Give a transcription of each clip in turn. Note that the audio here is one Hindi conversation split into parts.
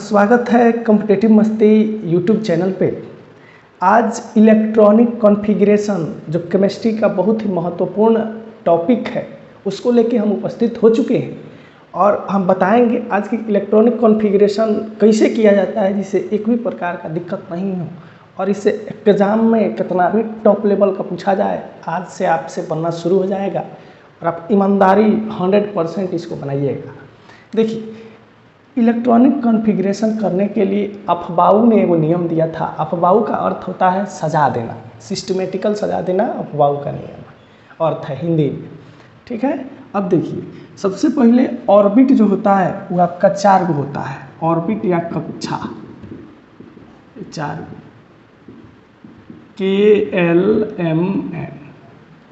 स्वागत है कॉम्पिटिटिव मस्ती यूट्यूब चैनल पे। आज इलेक्ट्रॉनिक कॉन्फ़िगरेशन जो केमिस्ट्री का बहुत ही महत्वपूर्ण टॉपिक है उसको लेके हम उपस्थित हो चुके हैं और हम बताएंगे आज की इलेक्ट्रॉनिक कॉन्फ़िगरेशन कैसे किया जाता है जिससे एक भी प्रकार का दिक्कत नहीं हो और इससे एग्ज़ाम में कितना भी टॉप लेवल का पूछा जाए आज से आपसे बनना शुरू हो जाएगा और आप ईमानदारी 100% इसको बनाइएगा। देखिए, इलेक्ट्रॉनिक कॉन्फ़िगरेशन करने के लिए अफबाऊ ने एगो नियम दिया था। अफबाऊ का अर्थ होता है सजा देना, सिस्टमेटिकल सजा देना अफबाऊ का नियम अर्थ है हिंदी में। ठीक है, अब देखिए सबसे पहले ऑर्बिट जो होता है वो आपका 4 गो होता है, ऑर्बिट या कक्षा 4 KLMN।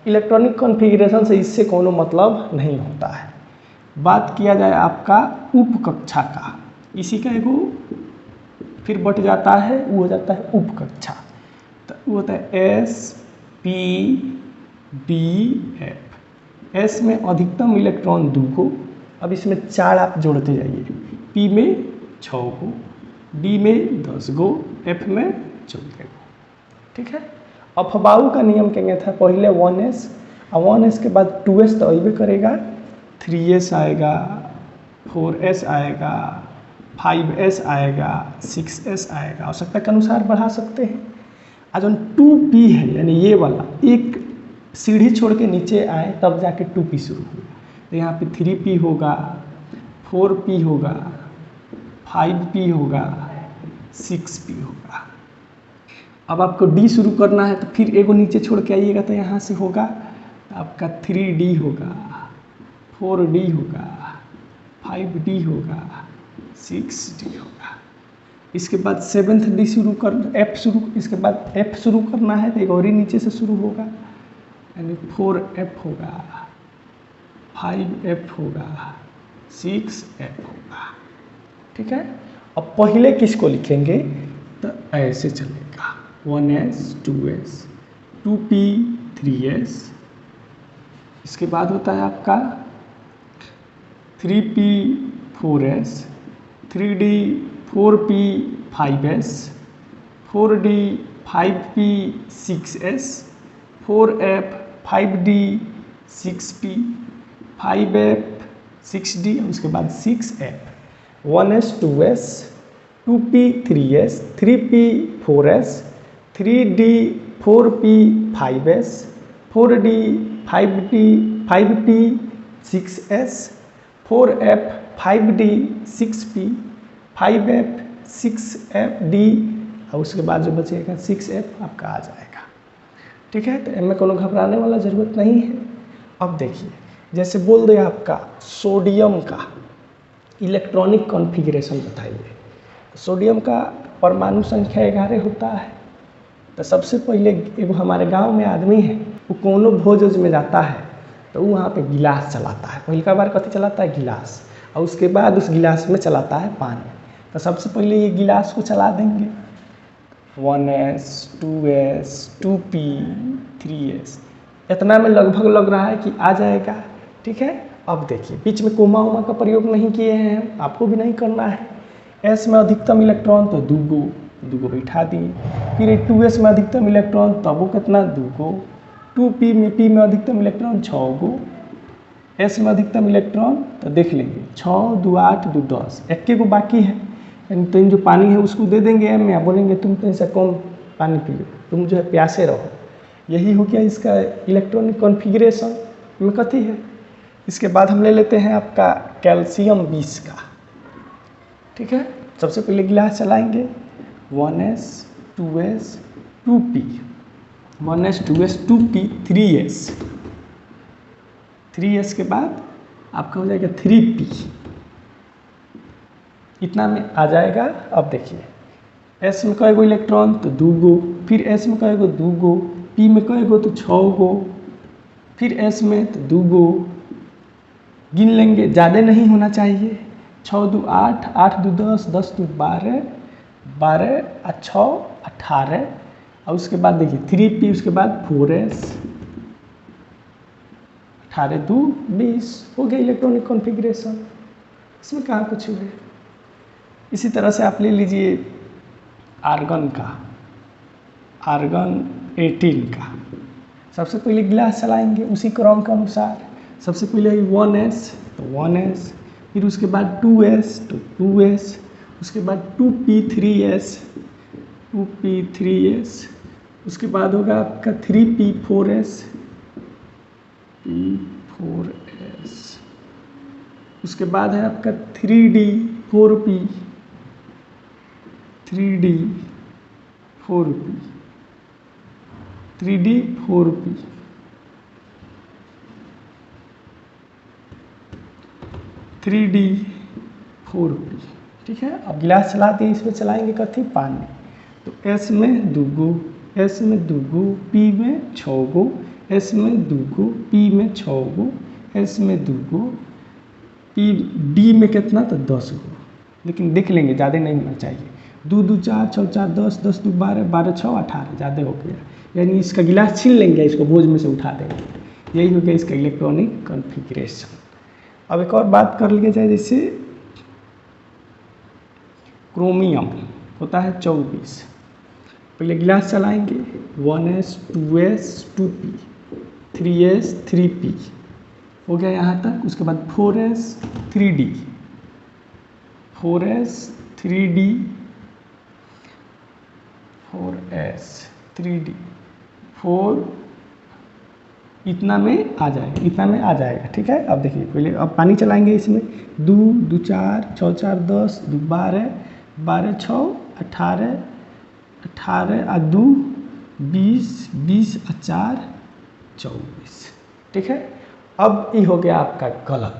इलेक्ट्रॉनिक कॉन्फ़िगरेशन से इससे कोनो मतलब नहीं होता है। बात किया जाए आपका उप कक्षा का, इसी का एगो फिर बट जाता है, वो हो जाता है उप कक्षा। तो वो होता है SPBF। S में अधिकतम इलेक्ट्रॉन 2 को, अब इसमें 4 आप जोड़ते जाइए। P में 6 को, D में 10 गो, F में 14 गो। ठीक है, अफबाऊ का नियम क्या था, पहले 1s और 1s के बाद 2s तो अइबे करेगा, 3s आएगा, 4s आएगा, 5s आएगा, 6s आएगा, आवश्यकता के अनुसार बढ़ा सकते हैं। आज 2p है यानी ये वाला एक सीढ़ी छोड़ के नीचे आए तब जाके 2p शुरू होगा। तो यहाँ पे 3p होगा, 4p होगा, 5p होगा, 6p होगा। अब आपको D शुरू करना है तो फिर एगो नीचे छोड़ के आइएगा तो यहाँ से होगा आपका 3D होगा, 4D होगा, 5D होगा, 6D होगा। इसके बाद 7th D शुरू कर F शुरू, इसके बाद F शुरू करना है तो एक और ही नीचे से शुरू होगा यानी 4F होगा, 5F होगा, 6F होगा। ठीक है, अब पहले किसको लिखेंगे तो ऐसे चलेगा 1s 2s 2p 3s। इसके बाद होता है आपका 3p 4s, 3d 4p 5s, 4d 5p 6s, 4f 5d 6p, 5f 6d, उसके बाद 6f 1s 2s 2p 3s, 3p 4s, 3d 4p 5s, 4d 5d 5p 6s, 4f 5d 6p, 5f 6fd और उसके बाद जो बचेगा 6f आपका आ जाएगा। ठीक है, तो इनमें कोनो घबराने वाला ज़रूरत नहीं है। अब देखिए जैसे बोल दिया आपका सोडियम का इलेक्ट्रॉनिक कॉन्फ़िगरेशन बताइए। सोडियम का परमाणु संख्या 11 होता है। तो सबसे पहले एगो हमारे गांव में आदमी है, वो कोनो भोज में जाता है तो वो वहाँ पे गिलास चलाता है। पहली बार कथी चलाता है, गिलास, और उसके बाद उस गिलास में चलाता है पानी। तो सबसे पहले ये गिलास को चला देंगे 1s 2s 2p 3s, इतना में लगभग लग रहा है कि आ जाएगा। ठीक है, अब देखिए बीच में कोमा उमा का प्रयोग नहीं किए हैं, आपको भी नहीं करना है। S में अधिकतम इलेक्ट्रॉन तो 2 गो बैठा दिए, फिर 2s में अधिकतम इलेक्ट्रॉन तब वो कितना 2 गो, 2p में p में अधिकतम इलेक्ट्रॉन 6 गो, S में अधिकतम इलेक्ट्रॉन तो देख लेंगे 6 2 8 2 10, 1 गो बाकी है यानी तो जो पानी है उसको दे देंगे M में, बोलेंगे तुम तो ऐसा कौन पानी पियो, तुम जो है प्यासे रहो। यही हो गया इसका इलेक्ट्रॉनिक कॉन्फ़िगरेशन में कथी है। इसके बाद हम ले लेते हैं आपका कैल्शियम 20 का। ठीक है, सबसे पहले गिलास चलाएंगे 1s 2s 2p, 1s 2s 2p 3s, 3s के बाद आपका हो जाएगा 3p, इतना में आ जाएगा। अब देखिए s में कई गो इलेक्ट्रॉन तो 2 गो, फिर s में कई गो 2 गो, p में कई गो तो 6 गो, फिर s में तो 2 गो, गिन लेंगे, ज़्यादा नहीं होना चाहिए। 6 2 8, 8 2 10, 10 2 12, 12 और 6 18, और उसके बाद देखिए 3p, उसके बाद 4s, 18 2 20 हो गया इलेक्ट्रॉनिक कॉन्फ़िगरेशन। इसमें कहाँ कुछ है, इसी तरह से आप ले लीजिए आर्गन का, आर्गन 18 का। सबसे पहले गिलास चलाएंगे उसी क्रम के अनुसार। सबसे पहले 1s तो 1s, फिर उसके बाद 2s तो 2s, उसके बाद 2p3s, 2p3s, उसके बाद होगा आपका 3p4s, p4s, उसके बाद है आपका 3d4p, 3d4p, 3d4p, 3d4p। ठीक है, अब गिलास चलाते हैं, इसमें चलाएंगे कथी पानी। तो S में 2 गो, S में 2 गो, P में 6 गो, S में 2 गो, P में 6 गो, S में 2 गो, P D में कितना तो 10 गो, लेकिन देख लेंगे ज़्यादा नहीं होना चाहिए। 2 2 4 6 4 10, 10 2 12, 12 6 18, ज़्यादा हो गया, यानी इसका गिलास छीन लेंगे, इसको बोझ में से उठा देंगे। यही हो गया इसका इलेक्ट्रॉनिक कॉन्फ़िगरेशन। अब एक और बात कर लिया जाए, जैसे क्रोमियम होता है 24। पहले गिलास चलाएंगे 1s 2s 2p, 3s 3p, हो गया यहाँ तक। उसके बाद 4s 3d, 4s 3d, 4s 3d, 4 इतना में आ जाएगा, इतना में आ जाएगा। ठीक है, अब देखिए पहले अब पानी चलाएंगे इसमें। 2 2 4 6 4 10, 2 12, 12 6 18, 18 और 2 20, 20 और 4 24। ठीक है, अब ये हो गया आपका गलत।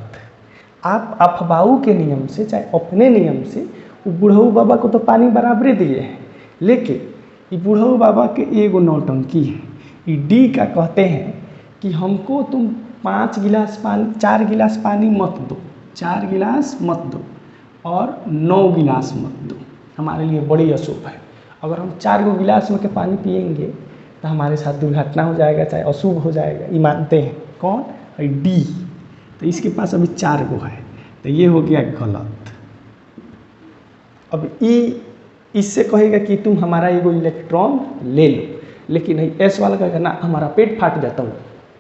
आप अफवाह के नियम से चाहे अपने नियम से बुढ़ऊ बाबा को तो पानी बराबरे दिए हैं, लेकिन ये बुढ़ऊ बाबा के एगो नौटंकी है। ये डी का कहते हैं कि हमको तुम 5 गिलास पानी, 4 गिलास पानी मत दो, 4 गिलास मत दो और 9 गिलास मत दो, हमारे लिए बड़ी अशुभ है। अगर हम 4 गो गिलास में के पानी पिएंगे तो हमारे साथ दुर्घटना हो जाएगा, चाहे अशुभ हो जाएगा, ये मानते हैं। कौन? डी। तो इसके पास अभी 4 गो है, तो ये हो गया गलत। अब ई इससे कहेगा कि तुम हमारा एगो इलेक्ट्रॉन ले लो, लेकिन एस वाला कहेगा ना, हमारा पेट फाट जाता हूँ,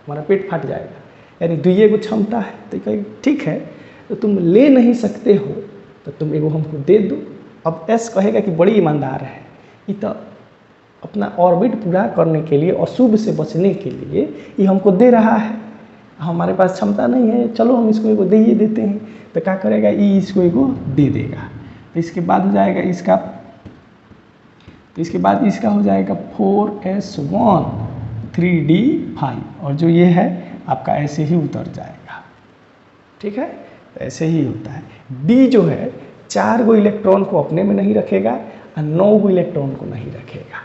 हमारा पेट फाट जाएगा, यानी दुइये गो क्षमता है। तो कहेगा ठीक है, तो तुम ले नहीं सकते हो तो तुम एगो हमको दे दो। अब एस कहेगा कि बड़ी ईमानदार है, ये तो अपना ऑर्बिट पूरा करने के लिए, अशुभ से बचने के लिए ये हमको दे रहा है, हमारे पास क्षमता नहीं है, चलो हम इसको एगो दे ही देते हैं। तो क्या करेगा, ये इसको एगो दे देगा। तो इसके बाद हो जाएगा इसका, तो इसके बाद इसका हो जाएगा 4s1 3d5, और जो ये है आपका ऐसे ही उतर जाएगा। ठीक है, तो ऐसे ही होता है। डी जो है 4 गो इलेक्ट्रॉन को अपने में नहीं रखेगा और 9 गो इलेक्ट्रॉन को नहीं रखेगा।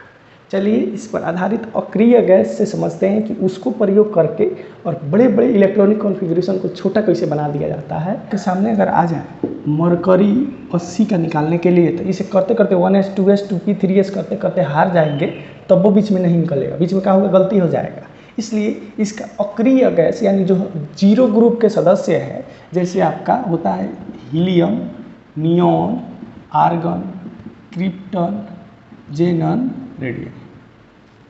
चलिए इस पर आधारित अक्रिय गैस से समझते हैं कि उसको प्रयोग करके और बड़े बड़े इलेक्ट्रॉनिक कॉन्फ़िगरेशन को छोटा कैसे बना दिया जाता है। के सामने अगर आ जाए मरकरी 80 का निकालने के लिए, तो इसे करते करते 1s 2s 2p 3s करते करते हार जाएंगे, तब वो बीच में नहीं निकलेगा, बीच में क्या होगा, गलती हो जाएगा। इसलिए इसका अक्रिय गैस यानी जो 0 ग्रुप के सदस्य हैं, जैसे आपका होता है helium, neon, argon, krypton, जेनन, radium.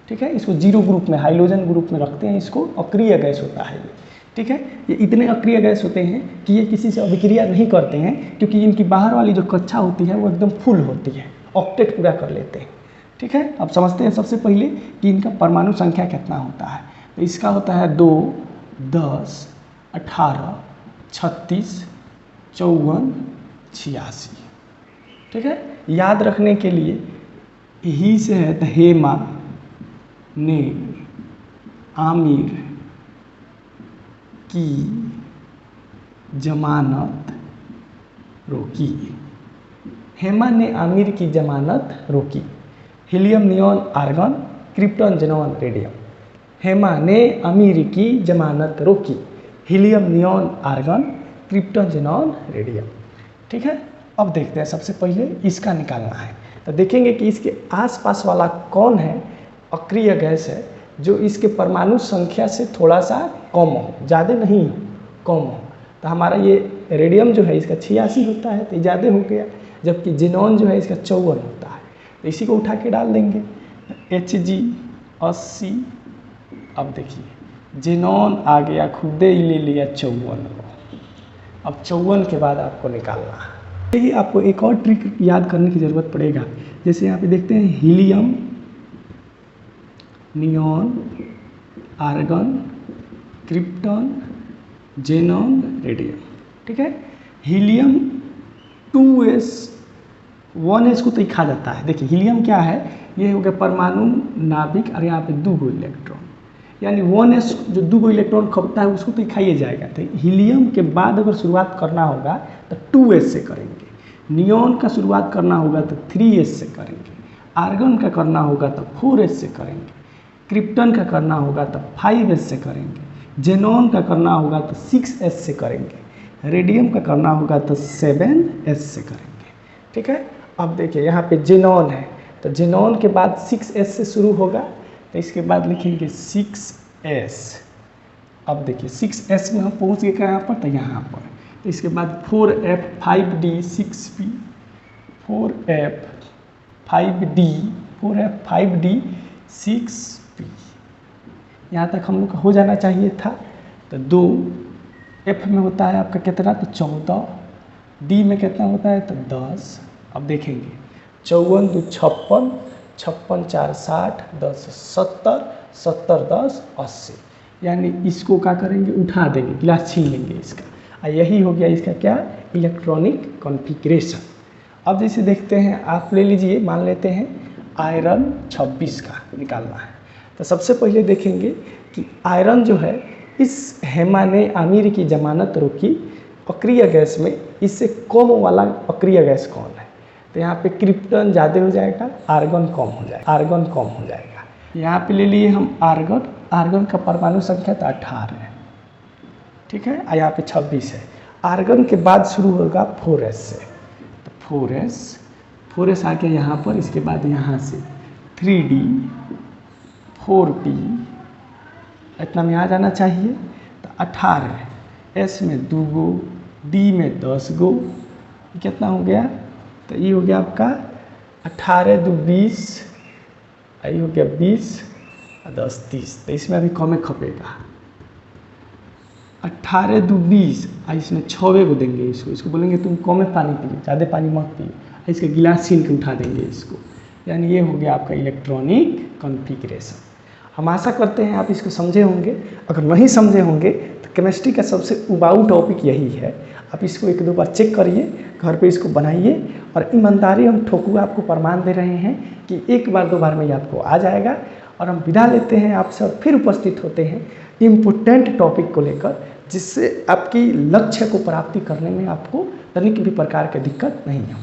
ठीक है, इसको 0 ग्रुप में, हाइड्रोजन ग्रुप में रखते हैं, इसको अक्रिय गैस होता है ये। ठीक है, ये इतने अक्रिय गैस होते हैं कि ये किसी से अभिक्रिया नहीं करते हैं, क्योंकि इनकी बाहर वाली जो कक्षा होती है वो एकदम फुल होती है, ऑक्टेट पूरा कर लेते हैं। ठीक है, अब समझते हैं सबसे पहले कि इनका परमाणु संख्या कितना होता है। तो इसका होता है 2 10 18 36 54 86। ठीक है, याद रखने के लिए यही से है। तो हेमा ने आमिर की जमानत रोकी, हेमा ने आमिर की जमानत रोकी। Helium, neon, argon, krypton, xenon, radium. Hema ने आमिर की जमानत रोकी, helium, neon, argon, krypton, xenon, radium. ठीक है, अब देखते हैं सबसे पहले इसका निकालना है। तो देखेंगे कि इसके आसपास वाला कौन है अक्रिय गैस है जो इसके परमाणु संख्या से थोड़ा सा कम हो, ज़्यादा नहीं हो, कम हो। तो हमारा ये रेडियम जो है इसका 86 होता है, तो ज़्यादा हो गया। जबकि जेनॉन जो है इसका 54 होता है। तो इसी को उठा के डाल देंगे Hg 80। अब देखिए जेनॉन आ गया, खुदे ही ले लिया 54। अब 54 के बाद आपको निकालना है। देखिए आपको एक और ट्रिक याद करने की ज़रूरत पड़ेगा। जैसे यहाँ पे देखते हैं helium, neon, argon, krypton, xenon, radium. ठीक है, हीलियम 2s 1s को तो खा जाता है। देखिए हीलियम क्या है, ये हो गया परमाणु नाभिक और यहाँ पे 2 इलेक्ट्रॉन, यानी 1s जो 2 इलेक्ट्रॉन खपता है उसको तो खाइए जाएगा। तो हीलियम के बाद अगर शुरुआत करना होगा तो 2s से करेंगे, नियॉन का शुरुआत करना होगा तो 3s से करेंगे, आर्गन का करना होगा तो 4s से करेंगे, क्रिप्टन का करना होगा तो 5s से करेंगे, जेनॉन का करना होगा तो 6s से करेंगे, रेडियम का करना होगा तो 7s से करेंगे। ठीक है, अब देखिए यहाँ पे जेनॉन है तो जेनॉन के बाद 6s से शुरू होगा, तो इसके बाद लिखेंगे 6s। अब देखिए 6s में हम पहुँच गए कहाँ पर, तो यहाँ पर। तो इसके बाद 4f 5d 6p, 4f 5d 6p। यहाँ तक हम लोग का हो जाना चाहिए था। तो 2f में होता है आपका कितना, तो 14, d में कितना होता है तो 10। अब देखेंगे 54 2 56, 56 4 60, 10 70, 70 10 80, यानी इसको क्या करेंगे, उठा देंगे, गिलास छीन लेंगे इसका। और यही हो गया इसका क्या, इलेक्ट्रॉनिक कॉन्फ़िगरेशन। अब जैसे देखते हैं, आप ले लीजिए, मान लेते हैं आयरन 26 का निकालना है। तो सबसे पहले देखेंगे कि आयरन जो है, इस हेमा ने आमिर की जमानत रोकी अक्रिय गैस में, इससे कम वाला अक्रिय गैस कौन है। तो यहाँ पे क्रिप्टन ज़्यादा हो जाएगा, आर्गन कम हो जाएगा, आर्गन कम हो जाएगा। यहाँ पे ले लिए हम आर्गन, आर्गन का परमाणु संख्या तो 18 है। ठीक है, और यहाँ पे 26 है। आर्गन के बाद शुरू होगा 4s से, तो 4s आ गया यहाँ पर। इसके बाद यहाँ से 3d 4p, इतना में आ जाना चाहिए। तो 18, s में 2 गो, d में 10 गो, कितना हो गया, तो ये हो गया आपका 18 2 20, ये हो गया 20 और 10 30। तो इसमें अभी कम खपेगा, 18 2 20, इसमें 6 को देंगे इसको बोलेंगे तुम कम पानी पिए, ज़्यादा पानी मत पिए, इसका गिलास छीन के उठा देंगे इसको। यानी ये हो गया आपका इलेक्ट्रॉनिक कॉन्फ़िगरेशन। हम आशा करते हैं आप इसको समझे होंगे। अगर नहीं समझे होंगे तो केमिस्ट्री का सबसे उबाऊ टॉपिक यही है। आप इसको 1-2 बार चेक करिए, घर पे इसको बनाइए, और ईमानदारी हम ठोकुआ आपको प्रमाण दे रहे हैं कि 1 बार 2 बार में ये आपको आ जाएगा। और हम विदा लेते हैं आपसे और फिर उपस्थित होते हैं इम्पोर्टेंट टॉपिक को लेकर, जिससे आपकी लक्ष्य को प्राप्ति करने में आपको तनिक भी प्रकार की दिक्कत नहीं हो।